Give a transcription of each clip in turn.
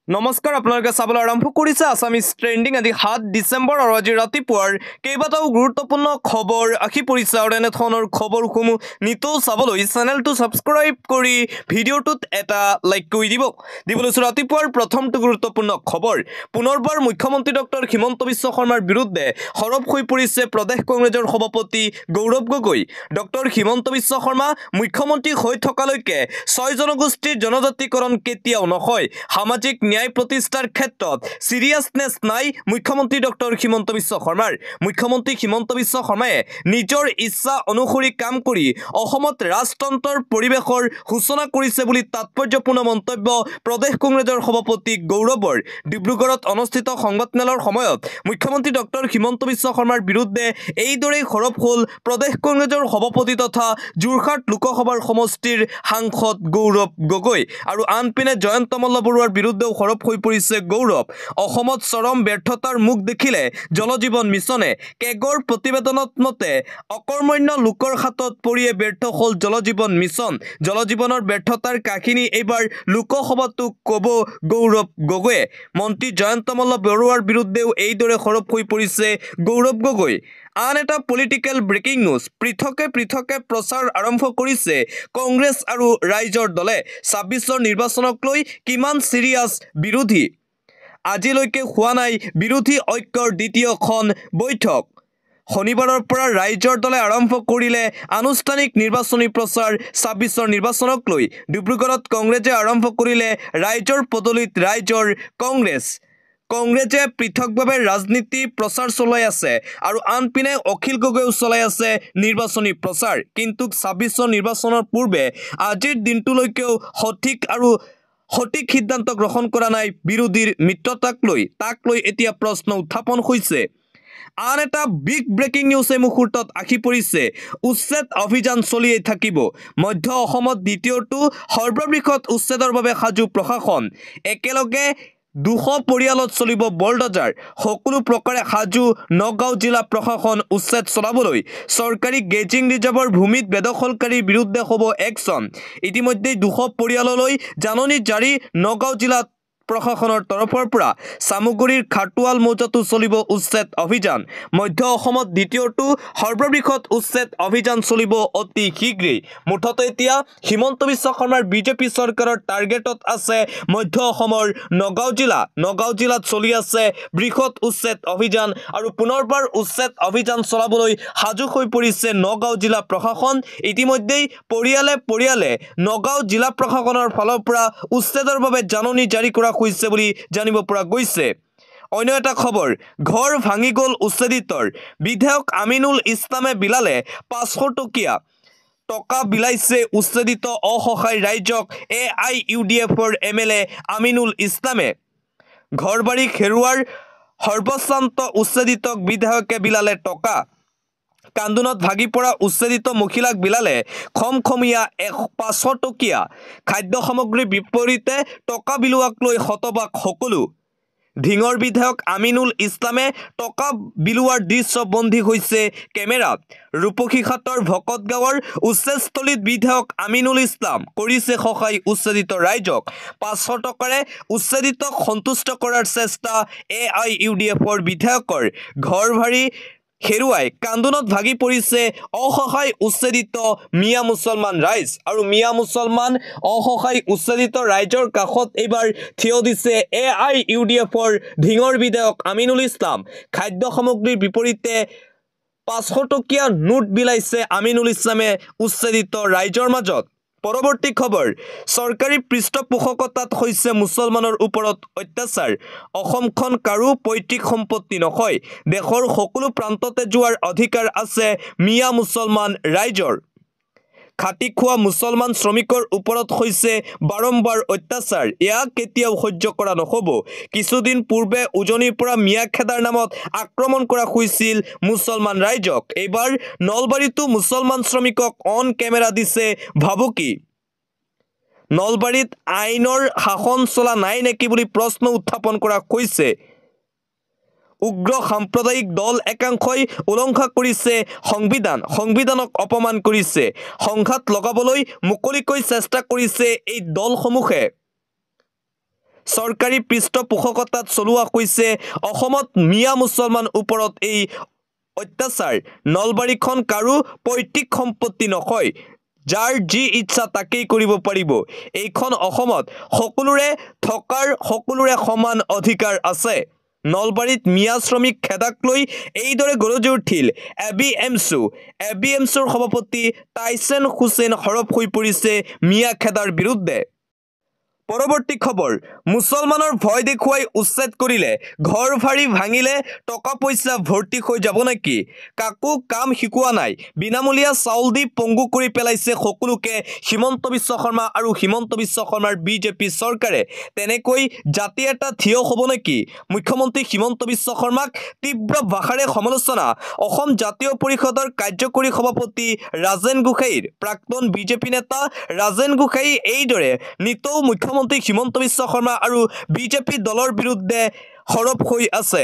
নমস্কাৰ আপোনালোকে চাবলৈ আৰম্ভ কৰিছে আছামিজ ট্ৰেন্ডিং আজি 7 ডিসেম্বৰ আৰু আজি ৰাতিপুৱাৰ কেইবাটাও গুৰুত্বপূৰ্ণ খবৰ আহি পৰিছে আৰু এনে ধৰণৰ খবৰসমূহ নিতৌ চাবলৈ চেনেলটো সাবস্ক্ৰাইব কৰি ভিডিঅ'টোত এটা লাইক কৰি দিবলৈ ৰাতিপুৱাৰ প্ৰথমটো গুৰুত্বপূৰ্ণ খবৰ পুনৰবাৰ মুখ্যমন্ত্ৰী ডক্টৰ হিমন্ত বিশ্ব শৰ্মাৰ বিৰুদ্ধে সৰব হৈ পৰিছে প্ৰদেশ কংগ্ৰেছৰ সভাপতি গৌৰৱ গগৈ ডক্টৰ হিমন্ত বিশ্ব শৰ্মা মুখ্যমন্ত্ৰী হৈ থকালৈকে 6 জনগোষ্ঠীৰ জনজাতিকৰণ কেতিয়াও নহয় সামাজিক ন্যায় প্ৰতিষ্ঠাৰ ক্ষেত্ৰত সিৰিয়াসনেছ নাই মুখ্যমন্ত্ৰী ডক্টৰ হিমন্ত বিশ্ব শৰ্মাৰ মুখ্যমন্ত্ৰী হিমন্ত বিশ্ব শৰ্মায়ে নিজৰ ইচ্ছা অনুসৰি কাম কৰি অসমত ৰাজতন্ত্ৰৰ পৰিৱেশৰ সূচনা কৰিছে বুলি তাৎপৰ্যপূৰ্ণ মন্তব্য প্ৰদেশ কংগ্ৰেছৰ সভাপতি গৌৰৱৰ ডিব্ৰুগড়ত অনুষ্ঠিত সংবাদমেলৰ সময়ত মুখ্যমন্ত্ৰী ডক্টৰ হিমন্ত বিশ্ব শৰ্মাৰ বিৰুদ্ধে এইদৰে সৰব হ'ল প্ৰদেশ কংগ্ৰেছৰ সভাপতি তথা যোৰহাট লোকসভাৰ সমষ্টিৰ সাংসদ গৌৰৱ গগৈ আৰু আনপিনে জয়ন্ত মল্ল বৰুৱাৰ বিৰুদ্ধে সৰব হৈ পৰিছে গৌৰৱ অসমত চৰম ব্যৰ্থতাৰ মুখ দেখিলে জলজীৱন মিছনে কেগৰ প্ৰতিবেদনত মতে অকৰ্মণ্য লোকৰ হাতত পৰিয়ে ব্যৰ্থ হ'ল জলজীৱন মিছন জলজীৱনৰ ব্যৰ্থতাৰ কাহিনী এইবাৰ লোকসভাতো ক'ব গৌৰৱ গগৈয়ে মন্ত্ৰী জয়ন্ত মল্ল বৰুৱাৰ বিৰুদ্ধেও এইদৰে সৰব হৈ পৰিছে গৌৰৱ গগৈ আন এটা পলিটিক্যাল ব্ৰেকিং নিউজ পৃথকে প্ৰচাৰ আৰম্ভ কৰিছে কংগ্ৰেছ আৰু ৰাইজৰ দলে 26ৰ নিৰ্বাচনক লৈ কিমান সিৰিয়াস বিৰোধী আজিলৈকে হোৱা নাই বিৰোধী ঐক্যৰ দ্বিতীয়খন বৈঠক শনিবাৰৰ পৰা ৰাইজৰ দলে আৰম্ভ কৰিলে আনুষ্ঠানিক নিৰ্বাচনী প্ৰচাৰ 26ৰ নিৰ্বাচনক লৈ ডিব্ৰুগড়ত কংগ্ৰেছে আৰম্ভ কৰিলে ৰাইজৰ পদলিত ৰাইজৰ কংগ্ৰেছে পৃথকভাৱে ৰাজনীতি প্ৰচাৰ চলাই আছে আৰু আনপিনে অখিল গগৈও চলাই আছে নিৰ্বাচনী প্ৰচাৰ কিন্তু 26ৰ নিৰ্বাচনৰ পূৰ্বে আজিৰ দিনটোলৈকেও সঠিক সিদ্ধান্ত গ্ৰহণ কৰা নাই বিৰোধীৰ মিত্ৰতাক লৈ এতিয়া প্ৰশ্ন উত্থাপন হৈছে আন এটা বিগ ব্ৰেকিং নিউজ এই মুহূৰ্তত আহি পৰিছে উচ্ছেদ অভিযান চলিয়ে থাকিব মধ্য অসমত দ্বিতীয়টো সৰ্ববৃহৎ উচ্ছেদৰ বাবে সাজু প্ৰশাসন একেলগে 200 পৰিয়ালত চলিব বলডজাৰ সকলো প্ৰকাৰে সাজু নগাঁও জিলা প্ৰশাসন উচ্ছেদ চলাবলৈ চৰকাৰী গেজিং ৰিজাৰ্ভৰ ভূমিত বেদখলকাৰীৰ বিৰুদ্ধে হ'ব একচন ইতিমধ্যে 200 পৰিয়াললৈ জাননী জাৰি নগাঁও জিলা প্ৰশাসনৰ তৰফৰ পৰা সামগ্ৰীৰ খাটুৱাল মৌজাটো চলিব উচ্ছেদ অভিযান মধ্য অসমত দ্বিতীয়টো সৰ্ববৃহৎ উচ্ছেদ অভিযান চলিব অতি শীঘ্ৰেই মুঠতে এতিয়া হিমন্ত বিশ্ব শৰ্মাৰ বিজেপি চৰকাৰৰ টাৰ্গেটত আছে মধ্য অসমৰ নগাঁও জিলাত চলি আছে বৃহৎ উচ্ছেদ অভিযান আৰু পুনৰবাৰ উচ্ছেদ অভিযান চলাবলৈ সাজু হৈ পৰিছে নগাঁও জিলা প্ৰশাসন ইতিমধ্যে পৰিয়ালে নগাঁও জিলা প্ৰশাসনৰ ফালৰ পৰা উচ্ছেদৰ বাবে জাননী জাৰি কৰা হৈছে বুলি জানিব পৰা গৈছে অন্য এটা খবৰ ঘৰ ভাঙি গল উচ্ছেদিতৰ বিধায়ক আমিনুল ইছলামে বিলালে 500 টকা বিলাইছে উচ্ছেদিত অসহায় ৰাইজক AIUDFৰ MLA আমিনুল ইছলামে ঘৰবাৰী খেৰুৱাৰ সৰ্বশান্ত উচ্ছেদিতক বিধায়কে বিলালে টকা কান্দুনত ভাগি পৰা উচ্ছেদিত মহিলাক বিলালে খমখমীয়া 500 খাদ্য সামগ্ৰীৰ বিপৰীতে টকা বিলোৱাক লৈ হতবাক সকলো ধিঙৰ বিধায়ক আমিনুল ইছলামে টকা বিলোৱাৰ দৃশ্য বন্দী হৈছে কেমেৰাত ৰূপসীঘাটৰ ভকতগাঁৱৰ উচ্ছেদস্থলীত বিধায়ক আমিনুল ইছলাম কৰিছে সহায় উচ্ছেদিত ৰাইজক 500 টকাৰে উচ্ছেদিতক সন্তুষ্ট কৰাৰ চেষ্টা AIUDFৰ বিধায়কৰ ঘৰ ভাৰী খেৰুৱাই কান্দুনত ভাগি পৰিছে অসহায় উচ্ছেদিত মিয়া মুছলমান ৰাইজ আৰু মিয়া মুছলমান অসহায় উচ্ছেদিত ৰাইজৰ কাষত এইবাৰ থিয় দিছে AIUDFৰ ধিঙৰ বিধায়ক আমিনুল ইছলাম খাদ্য সামগ্ৰীৰ বিপৰীতে 500 নোট বিলাইছে আমিনুল ইছলামে উচ্ছেদিত ৰাইজৰ মাজত পৰৱৰ্তী খবৰ চৰকাৰী পৃষ্ঠপোষকতাত হৈছে মুছলমানৰ ওপৰত অত্যাচাৰ অসমখন কাৰো পৈতৃক সম্পত্তি নহয় দেশৰ সকলো প্ৰান্ততে যোৱাৰ অধিকাৰ আছে মিয়া মুছলমান ৰাইজৰ খাটি খোৱা মুছলমান শ্ৰমিকৰ ওপৰত হৈছে বাৰম্বাৰ অত্যাচাৰ ইয়াক কেতিয়াও সহ্য কৰা নহব কিছুদিন পূৰ্বে উজনিৰ পৰা মিয়া খেদাৰ নামত আক্ৰমণ কৰা হৈছিল মুছলমান ৰাইজক এইবাৰ নলবাৰীতো মুছলমান শ্ৰমিকক অন কেমেৰা দিছে ভাবুকি নলবাৰীত আইনৰ শাসন চলা নাই নেকি বুলি প্ৰশ্ন উত্থাপন কৰা হৈছে উগ্ৰ সাম্প্ৰদায়িক দল একাংশই উলংঘা কৰিছে সংবিধানক অপমান কৰিছে সংঘাত লগাবলৈ মুকলিকৈ চেষ্টা কৰিছে এই দলসমূহে চৰকাৰী পৃষ্ঠপোষকতাত চলোৱা হৈছে অসমত মিয়া মুছলমান ওপৰত এই অত্যাচাৰ। নলবাৰীখন কাৰো পৈতৃক সম্পত্তি নহয়, যাৰ যি ইচ্ছা তাকেই কৰিব পাৰিব। এইখন অসমত সকলোৰে থকাৰ সকলোৰে সমান অধিকাৰ আছে। নলবাৰীত মিয়া শ্ৰমিক খেদাক লৈ এইদৰে গৰজি উঠিল এবিএমছুৰ সভাপতি টাইছন হুছেইন সৰব হৈ পৰিছে মিয়া খেদাৰ বিৰুদ্ধে। পৰৱৰ্তী খবৰ, মুছলমানৰ ভয় দেখুৱাই উচ্ছেদ কৰিলে ঘৰ ভাড়ি ভাঙিলে টকা পইচা ভৰ্তি হৈ যাব নেকি? কাকো কাম শিকোৱা নাই, বিনামূলীয়া চাউল দি পংগু কৰি পেলাইছে সকলোকে হিমন্ত বিশ্ব শৰ্মা আৰু হিমন্ত বিশ্ব শৰ্মাৰ বিজেপি চৰকাৰে। তেনেকৈ জাতি এটা থিয় হ'ব নেকি? মুখ্যমন্ত্ৰী হিমন্ত বিশ্ব শৰ্মাক তীব্ৰ ভাষাৰে সমালোচনা। অসম জাতীয় পৰিষদৰ কাৰ্যকৰী সভাপতি ৰাজেন গোহাঁইৰ প্ৰাক্তন বিজেপি নেতা ৰাজেন গোহাঁই এইদৰে নিতৌ মুখ্যমন্ত্ৰী হিমন্ত বিশ্ব শৰ্মা আৰু বিজেপি দলৰ বিৰুদ্ধে সৰব হৈ আছে।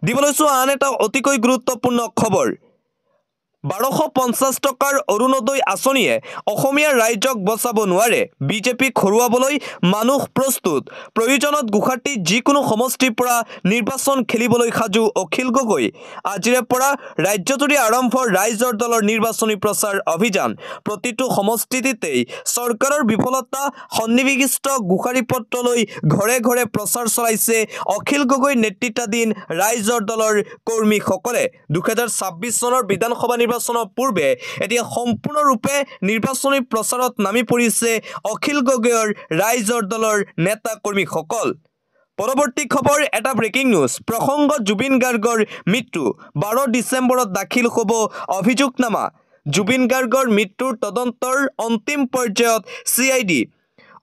দিবলৈছো আন এটা অতিকৈ গুৰুত্বপূৰ্ণ খবৰ। 1250 টকাৰ অৰুণোদয় আঁচনিয়ে অসমীয়া ৰাইজক বচাব নোৱাৰে। বিজেপিক হৰুৱাবলৈ মানুহ প্ৰস্তুত। প্ৰয়োজনত গুৱাহাটী যিকোনো সমষ্টিৰ পৰা নিৰ্বাচন খেলিবলৈ সাজু অখিল গগৈ। আজিৰে পৰা ৰাজ্যজুৰি আৰম্ভ ৰাইজৰ দলৰ নিৰ্বাচনী প্ৰচাৰ অভিযান। প্ৰতিটো সমষ্টিতেই চৰকাৰৰ বিফলতা সন্নিবিষ্ট গোহাৰি পত্ৰ লৈ ঘৰে ঘৰে প্ৰচাৰ চলাইছে অখিল গগৈ নেতৃত্বাধীন ৰাইজৰ দলৰ কৰ্মীসকলে। 2026 চনৰ বিধানসভা নিৰ্বাচনৰ পূৰ্বে এতিয়া সম্পূৰ্ণৰূপে নিৰ্বাচনী প্ৰচাৰত নামি পৰিছে অখিল গগৈৰ ৰাইজৰ দলৰ নেতা কৰ্মীসকল। পৰৱৰ্তী খবৰ, এটা ব্ৰেকিং নিউজ। প্ৰসংগ জুবিন গাৰ্গৰ মৃত্যু। 12 ডিচেম্বৰত দাখিল হ'ব অভিযোগনামা। জুবিন গাৰ্গৰ মৃত্যুৰ তদন্তৰ অন্তিম পৰ্যায়ত CID।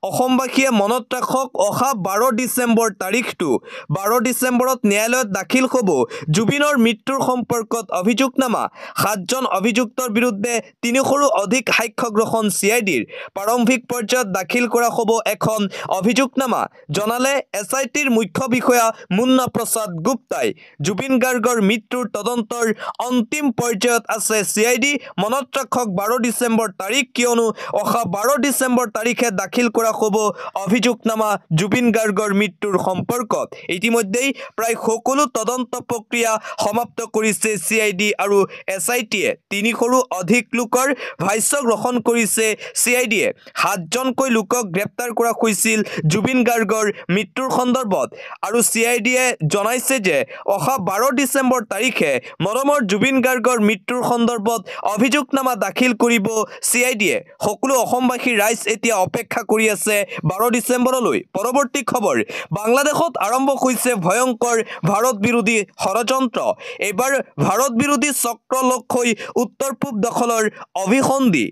অসমবাসীয়ে মনত ৰাখক, অহা 12 ডিচেম্বৰ তাৰিখটো। 12 ডিচেম্বৰত ন্যায়ালয়ত দাখিল হ'ব জুবিনৰ মৃত্যুৰ সম্পৰ্কত অভিযোগনামা। 7জন অভিযুক্তৰ বিৰুদ্ধে 300ৰো অধিক সাক্ষ্য গ্ৰহণ CIDৰ। প্ৰাৰম্ভিক পৰ্যায়ত দাখিল কৰা হ'ব এখন অভিযোগনামা, জনালে SITৰ মুখ্য বিষয়া মুন্না প্ৰসাদ গুপ্তাই। জুবিন গাৰ্গৰ মৃত্যুৰ তদন্তৰ অন্তিম পৰ্যায়ত আছে CID। মনত ৰাখক 12 ডিচেম্বৰ তাৰিখ, কিয়নো অহা 12 ডিচেম্বৰ তাৰিখে দাখিল কৰা হ'ব অভিযোগনামা জুবিন গাৰ্গৰ মৃত্যুৰ সম্পৰ্কত। ইতিমধ্যেই প্ৰায় সকলো তদন্ত প্ৰক্ৰিয়া সমাপ্ত কৰিছে CID আৰু SITয়ে। 300ৰো অধিক লোকৰ ভাষ্য গ্ৰহণ কৰিছে CIDয়ে। 7জনকৈ লোকক গ্ৰেপ্তাৰ কৰা হৈছিল জুবিন গাৰ্গৰ মৃত্যুৰ সন্দৰ্ভত, আৰু CIDয়ে জনাইছে যে অহা 12 ডিচেম্বৰ তাৰিখে মৰমৰ জুবিন গাৰ্গৰ মৃত্যুৰ সন্দৰ্ভত অভিযোগনামা দাখিল কৰিব CIDয়ে। সকলো অসমবাসী ৰাইজ এতিয়া অপেক্ষা কৰি আছে 12 ডিচেম্বৰলৈ। পৰৱৰ্তী খবৰ, বাংলাদেশত আৰম্ভ হৈছে ভয়ংকৰ ভাৰত বিৰোধী ষড়যন্ত্ৰ। এইবাৰ ভাৰত বিৰোধী চক্ৰ লগ হৈ উত্তৰ পূব দখলৰ অভিসন্ধি।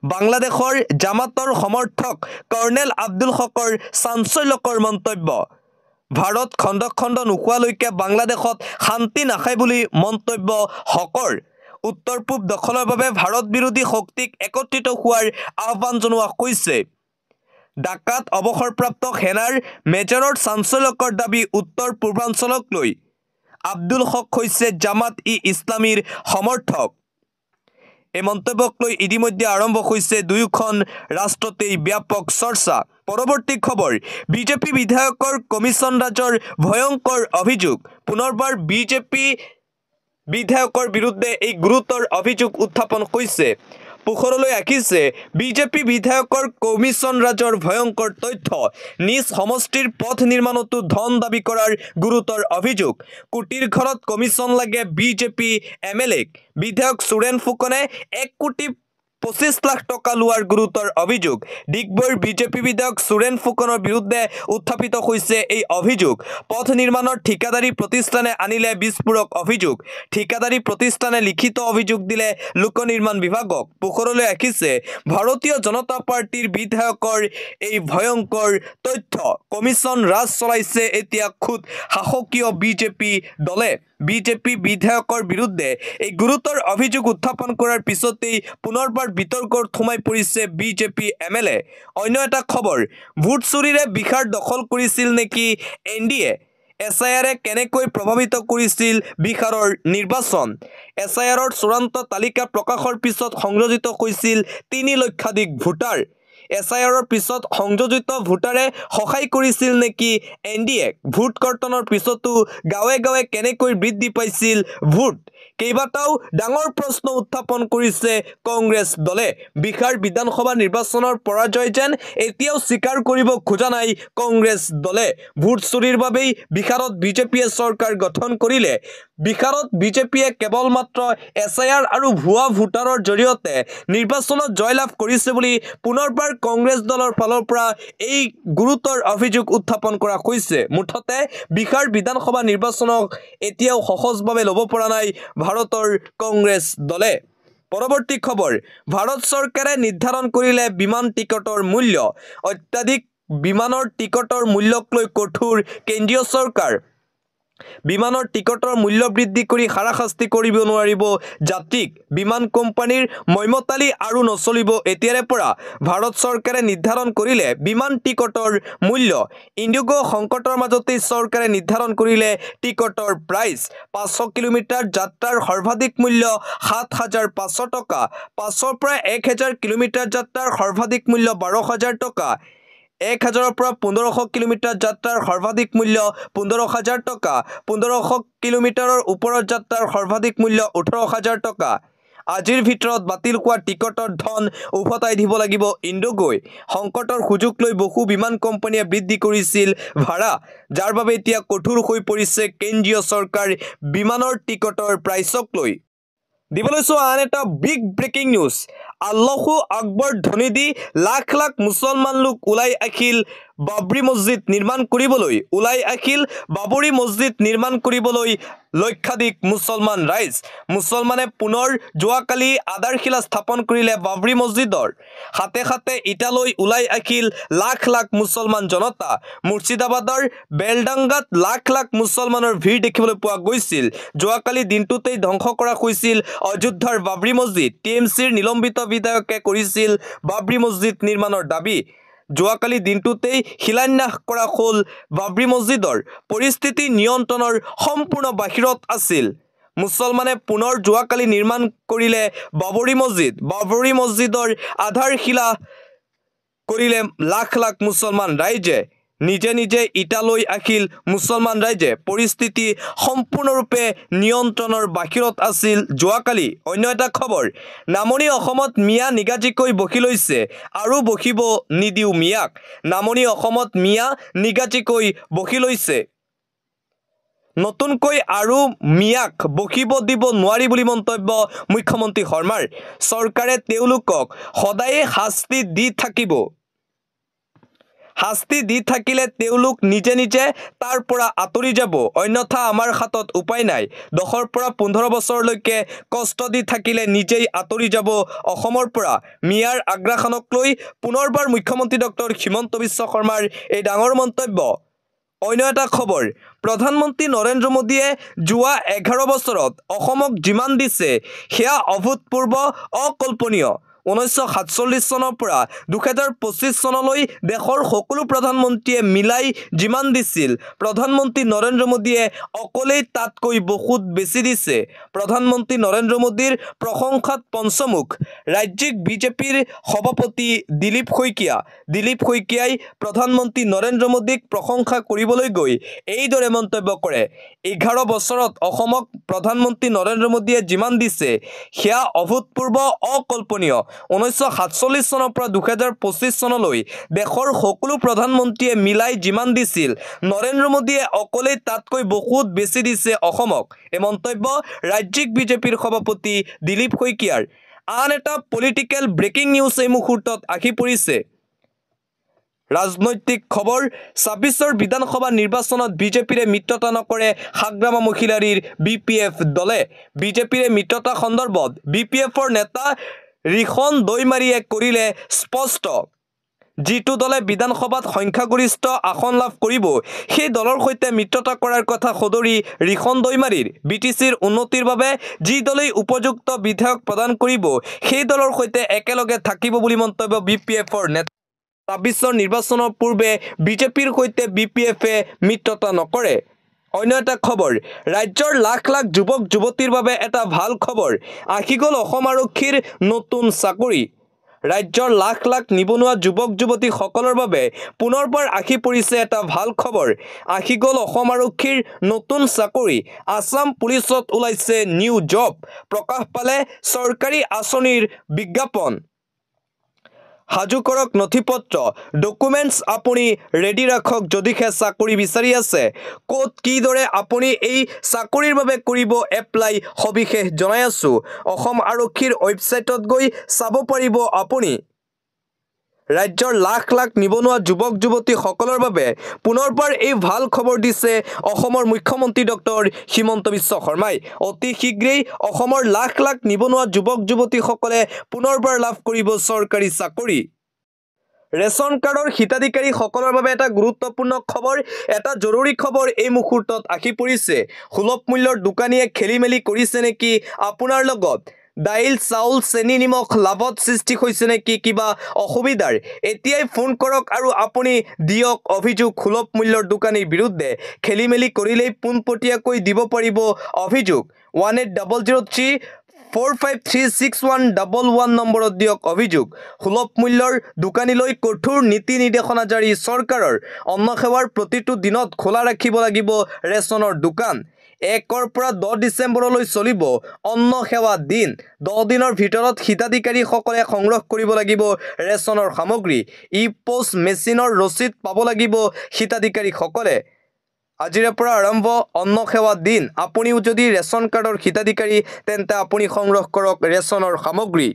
বাংলাদেশৰ জামাতৰ সমৰ্থক কৰ্ণেল আব্দুল হকৰ চাঞ্চল্যকৰ মন্তব্য। ভাৰত খণ্ড খণ্ড নোহোৱালৈকে বাংলাদেশত শান্তি নাখায় বুলি মন্তব্য হকৰ। উত্তৰ পূব দখলৰ বাবে ভাৰত বিৰোধী শক্তিক একত্ৰিত হোৱাৰ আহ্বান জনোৱা হৈছে। ঢাকাত অৱসৰপ্ৰাপ্ত সেনাৰ মেজৰৰ চাঞ্চল্যকৰ দাবী উত্তৰ পূৰ্বাঞ্চলক লৈ। আব্দুল হক হৈছে জামাত-ই-ইছলামীৰ সমৰ্থক। এই মন্তব্যক লৈ ইতিমধ্যে আৰম্ভ হৈছে দুয়োখন ৰাষ্ট্ৰতেই ব্যাপক চৰ্চা। পৰৱৰ্তী খবৰ, বিজেপি বিধায়কৰ কমিছন ৰাজৰ ভয়ংকৰ অভিযোগ। পুনৰবাৰ বিজেপি বিধায়কৰ বিৰুদ্ধে এই গুৰুতৰ অভিযোগ উত্থাপন হৈছে। পোহৰলৈ আহিছে বিজেপি বিধায়কৰ কমিছন ৰাজৰ ভয়ংকৰ তথ্য। নিজ সমষ্টিৰ পথ নিৰ্মাণতো ধন দাবী কৰাৰ গুৰুতৰ অভিযোগ। কোটিৰ ঘৰত কমিছন লাগে বিজেপি MLAক। বিধায়ক সুৰেন ফুকনে 1,25,00,000 টকা লোৱাৰ গুৰুতৰ অভিযোগ। ডিগবৈৰ বিজেপি বিধায়ক সুৰেন ফুকনৰ বিৰুদ্ধে উত্থাপিত হৈছে এই অভিযোগ। পথ নিৰ্মাণৰ ঠিকাদাৰী প্ৰতিষ্ঠানে আনিলে বিস্ফোৰক অভিযোগ। ঠিকাদাৰী প্ৰতিষ্ঠানে লিখিত অভিযোগ দিলে লোক নিৰ্মাণ বিভাগক। পোহৰলৈ আহিছে ভাৰতীয় জনতা পাৰ্টিৰ বিধায়কৰ এই ভয়ংকৰ তথ্য। কমিছন ৰাজ চলাইছে এতিয়া খুদ শাসকীয় বিজেপি দলে। বিজেপি বিধায়কৰ বিৰুদ্ধে এই গুৰুতৰ অভিযোগ উত্থাপন কৰাৰ পিছতেই পুনৰবাৰ বিতৰ্কত সোমাই পৰিছে বিজেপি MLA। অন্য এটা খবৰ, ভোট চুৰিৰে বিহাৰ দখল কৰিছিল নেকি NDA? SIRে কেনেকৈ প্ৰভাৱিত কৰিছিল বিহাৰৰ নিৰ্বাচন? SIRৰ চূড়ান্ত তালিকা প্ৰকাশৰ পিছত সংযোজিত হৈছিল 3 লক্ষাধিক ভোটাৰ। SIRৰ পিছত সংযোজিত ভোটাৰে সহায় কৰিছিল নেকি NDAক ভোট কৰ্তনৰ পিছতো গাঁৱে গাঁৱে কেনেকৈ বৃদ্ধি পাইছিল ভোট কেইবাটাও ডাঙৰ প্ৰশ্ন উত্থাপন কৰিছে কংগ্ৰেছ দলে বিহাৰ বিধানসভা নিৰ্বাচনৰ পৰাজয় যেন এতিয়াও স্বীকাৰ কৰিব খোজা নাই কংগ্ৰেছ দলে ভোট চুৰিৰ বাবেই বিহাৰত বিজেপিয়ে চৰকাৰ গঠন কৰিলে বিহাৰত বিজেপিয়ে কেৱল মাত্ৰ SIR আৰু ভুৱা ভোটাৰৰ জৰিয়তে নিৰ্বাচনত জয়লাভ কৰিছে বুলি পুনৰবাৰ কংগ্ৰেছ দলৰ ফালৰ পৰা এই গুৰুতৰ অভিযোগ উত্থাপন কৰা হৈছে মুঠতে বিহাৰ বিধানসভা নিৰ্বাচনক এতিয়াও সহজভাৱে ল'ব পৰা নাই ভাৰতৰ কংগ্ৰেছ দলে পৰৱৰ্তী খবৰ ভাৰত চৰকাৰে নিৰ্ধাৰণ কৰিলে বিমান টিকটৰ মূল্য অত্যাধিক বিমানৰ টিকটৰ মূল্যক লৈ কঠোৰ কেন্দ্ৰীয় চৰকাৰ বিমানৰ টিকটৰ মূল্য বৃদ্ধি কৰি হাৰাশাস্তি কৰিব নোৱাৰিব যাত্ৰীক বিমান কোম্পানীৰ মইমতালি আৰু নচলিব এতিয়াৰে পৰা ভাৰত চৰকাৰে নিৰ্ধাৰণ কৰিলে বিমান টিকটৰ মূল্য ইণ্ডিগো সংকটৰ মাজতে চৰকাৰে নিৰ্ধাৰণ কৰিলে টিকটৰ প্ৰাইচ 500 কিলোমিটাৰ যাত্ৰাৰ সৰ্বাধিক মূল্য ৭,৫০০ টকা 500ৰ পৰা 1,000 কিলোমিটাৰ যাত্ৰাৰ সৰ্বাধিক মূল্য 12,000 টকা 1,000ৰ পৰা 1,500 কিলোমিটাৰ যাত্ৰাৰ সৰ্বাধিক মূল্য 15,000 টকা 1,500 কিলোমিটাৰৰ ওপৰত যাত্ৰাৰ সৰ্বাধিক মূল্য 18,000 টকা আজিৰ ভিতৰত বাতিল হোৱা টিকটৰ ধন উভতাই দিব লাগিব ইণ্ডিগোই সংকটৰ সুযোগ লৈ বহু বিমান কোম্পানীয়ে বৃদ্ধি কৰিছিল ভাড়া যাৰ বাবে এতিয়া কঠোৰ হৈ পৰিছে কেন্দ্ৰীয় চৰকাৰ বিমানৰ টিকটৰ প্ৰাইচক লৈ দিবলৈ আন এটা বিগ ব্ৰেকিং নিউজ আল্লাহু আকবৰ ধ্বনি দি লাখ লাখ মুছলমান লোক ওলাই আহিল বাবৰি মছজিদ নিৰ্মাণ কৰিবলৈ ওলাই আহিল বাবৰি মছজিদ নিৰ্মাণ কৰিবলৈ লক্ষাধিক মুছলমান ৰাইজ মুছলমানে পুনৰ যোৱাকালি আধাৰশিলা স্থাপন কৰিলে বাবৰি মছজিদৰ হাতে হাতে ইটালৈ ওলাই আহিল লাখ লাখ মুছলমান জনতা মুৰ্ছিদাবাদৰ বেলডাংগাত লাখ লাখ মুছলমানৰ ভিৰ দেখিবলৈ পোৱা গৈছিল যোৱাকালি দিনটোতেই ধ্বংস কৰা হৈছিল অযোধ্যাৰ বাবৰি মছজিদ TMCৰ নিলম্বিত বিধায়কে কৰিছিল বাবৰি মছজিদ নিৰ্মাণৰ দাবী যোৱাকালি দিনটোতেই শিলান্যাস কৰা হ'ল বাবৰি মছজিদৰ পৰিস্থিতি নিয়ন্ত্ৰণৰ সম্পূৰ্ণ বাহিৰত আছিল মুছলমানে পুনৰ যোৱাকালি নিৰ্মাণ কৰিলে বাবৰি মছজিদৰ আধাৰশিলা কৰিলে লাখ লাখ মুছলমান ৰাইজে নিজে নিজে ইটালৈ আহিল মুছলমান ৰাইজে পৰিস্থিতি সম্পূৰ্ণৰূপে নিয়ন্ত্ৰণৰ বাহিৰত আছিল যোৱাকালি অন্য এটা খবৰ নামনি অসমত মিয়া নিগাজিকৈ বহি লৈছে আৰু বহিব নিদিও মিয়াক নামনি অসমত মিয়া নিগাজিকৈ বহি লৈছে নতুনকৈ আৰু মিয়াক বহিব দিব নোৱাৰি বুলি মন্তব্য মুখ্যমন্ত্ৰী শৰ্মাৰ চৰকাৰে তেওঁলোকক সদায়ে শাস্তি দি থাকিলে তেওঁলোক নিজে নিজে তাৰ পৰা আঁতৰি যাব অন্যথা আমাৰ হাতত উপায় নাই 10ৰ পৰা 15 বছৰলৈকে কষ্ট দি থাকিলে নিজেই আঁতৰি যাব অসমৰ পৰা মিয়াৰ আগ্ৰাসনক লৈ পুনৰবাৰ মুখ্যমন্ত্ৰী ডক্টৰ হিমন্ত বিশ্ব শৰ্মাৰ এই ডাঙৰ মন্তব্য অন্য এটা খবৰ প্ৰধানমন্ত্ৰী নৰেন্দ্ৰ মোদীয়ে যোৱা 11 বছৰত অসমক যিমান দিছে সেয়া অভূতপূৰ্ব অকল্পনীয় 1947 চনৰ পৰা 2025 চনলৈ দেশৰ সকলো প্ৰধানমন্ত্ৰীয়ে মিলাই যিমান দিছিল প্ৰধানমন্ত্ৰী নৰেন্দ্ৰ মোদীয়ে অকলেই তাতকৈ বহুত বেছি দিছে প্ৰধানমন্ত্ৰী নৰেন্দ্ৰ মোদীৰ প্ৰশংসাত পঞ্চমুখ ৰাজ্যিক বিজেপিৰ সভাপতি দিলীপ শইকীয়াই প্ৰধানমন্ত্ৰী নৰেন্দ্ৰ মোদীক প্ৰশংসা কৰিবলৈ গৈ এইদৰে মন্তব্য কৰে 11 বছৰত অসমক প্ৰধানমন্ত্ৰী নৰেন্দ্ৰ মোদীয়ে যিমান দিছে সেয়া অভূতপূৰ্ব অকল্পনীয় 1947 চনৰ পৰা 2025 চনলৈ দেশৰ সকলো প্ৰধানমন্ত্ৰীয়ে মিলাই যিমান দিছিল নৰেন্দ্ৰ মোদীয়ে অকলেই তাতকৈ বহুত বেছি দিছে অসমক এই মন্তব্য ৰাজ্যিক বিজেপিৰ সভাপতি দিলীপ শইকীয়াৰ আন এটা পলিটিক্যাল ব্ৰেকিং নিউজ এই মুহূৰ্তত আহি পৰিছে ৰাজনৈতিক খবৰ 26ৰ বিধানসভা নিৰ্বাচনত বিজেপিৰে মিত্ৰতা নকৰে হাগ্ৰামা মহিলাৰীৰ BPF দলে বিজেপিৰে মিত্ৰতা সন্দৰ্ভত BPFৰ নেতা ৰিখন দৈমাৰীয়ে কৰিলে স্পষ্ট যিটো দলে বিধানসভাত সংখ্যাগৰিষ্ঠ আসন লাভ কৰিব সেই দলৰ সৈতে মিত্ৰতা কৰাৰ কথা সদৰি ৰিখন দৈমাৰীৰ BTCৰ উন্নতিৰ বাবে যি দলেই উপযুক্ত বিধায়ক প্ৰদান কৰিব সেই দলৰ সৈতে একেলগে থাকিব বুলি মন্তব্য BPFৰ নেতা 26ৰ নিৰ্বাচনৰ পূৰ্বে বিজেপিৰ সৈতে BPFে মিত্ৰতা নকৰে অন্য এটা খবৰ ৰাজ্যৰ লাখ লাখ যুৱক যুৱতীৰ বাবে এটা ভাল খবৰ আহি গ'ল অসম আৰক্ষীৰ নতুন চাকৰি ৰাজ্যৰ লাখ লাখ নিবনুৱা যুৱক যুৱতীসকলৰ বাবে পুনৰবাৰ আহি পৰিছে এটা ভাল খবৰ। আহি গ'ল অসম আৰক্ষীৰ নতুন চাকৰি। আছাম পুলিচত ওলাইছে নিউ জব। প্ৰকাশ পালে চৰকাৰী আঁচনিৰ বিজ্ঞাপন। সাজু কৰক নথিপত্ৰ, ডকুমেণ্টছ আপুনি ৰেডি ৰাখক যদিহে চাকৰি বিচাৰি আছে। ক'ত কিদৰে আপুনি এই চাকৰিৰ বাবে কৰিব এপ্লাই সবিশেষ জনাই আছোঁ। অসম আৰক্ষীৰ ৱেবছাইটত গৈ চাব পাৰিব আপুনি। ৰাজ্যৰ লাখ লাখ নিবনুৱা যুৱক যুৱতীসকলৰ বাবে পুনৰবাৰ এই ভাল খবৰ দিছে অসমৰ মুখ্যমন্ত্ৰী ডক্টৰ হিমন্ত বিশ্ব শৰ্মাই। অতি শীঘ্ৰেই অসমৰ লাখ লাখ নিবনুৱা যুৱক যুৱতীসকলে পুনৰবাৰ লাভ কৰিব চৰকাৰী চাকৰি। ৰেচন কাৰ্ডৰ হিতাধিকাৰীসকলৰ বাবে এটা গুৰুত্বপূৰ্ণ খবৰ, এটা জৰুৰী খবৰ এই মুহূৰ্তত আহি পৰিছে। সুলভ মূল্যৰ দোকানীয়ে খেলি মেলি কৰিছে নেকি আপোনাৰ লগত? দাইল, চাউল, চেনি, নিমখ লাভত সৃষ্টি হৈছে নেকি কিবা অসুবিধাৰ? এতিয়াই ফোন কৰক আৰু আপুনি দিয়ক অভিযোগ সুলভ মূল্যৰ দোকানীৰ বিৰুদ্ধে। খেলি মেলি কৰিলেই পোনপটীয়াকৈ দিব পাৰিব অভিযোগ। 180045361111 নম্বৰত দিয়ক অভিযোগ। সুলভ মূল্যৰ দোকানীলৈ কঠোৰ নীতি নিৰ্দেশনা জাৰি চৰকাৰৰ। অন্ন সেৱাৰ প্ৰতিটো দিনত খোলা ৰাখিব লাগিব ৰেচনৰ দোকান। 1ৰ পৰা 10 ডিচেম্বৰলৈ চলিব অন্ন সেৱা দিন। 10 দিনৰ ভিতৰত হিতাধিকাৰীসকলে সংগ্ৰহ কৰিব লাগিব ৰেচনৰ সামগ্ৰী। ই-পোষ্ট মেচিনৰ ৰচিদ পাব লাগিব হিতাধিকাৰীসকলে। আজিৰে পৰা আৰম্ভ অন্ন সেৱা দিন। আপুনিও যদি ৰেচন কাৰ্ডৰ হিতাধিকাৰী তেন্তে আপুনি সংগ্ৰহ কৰক ৰেচনৰ সামগ্ৰী।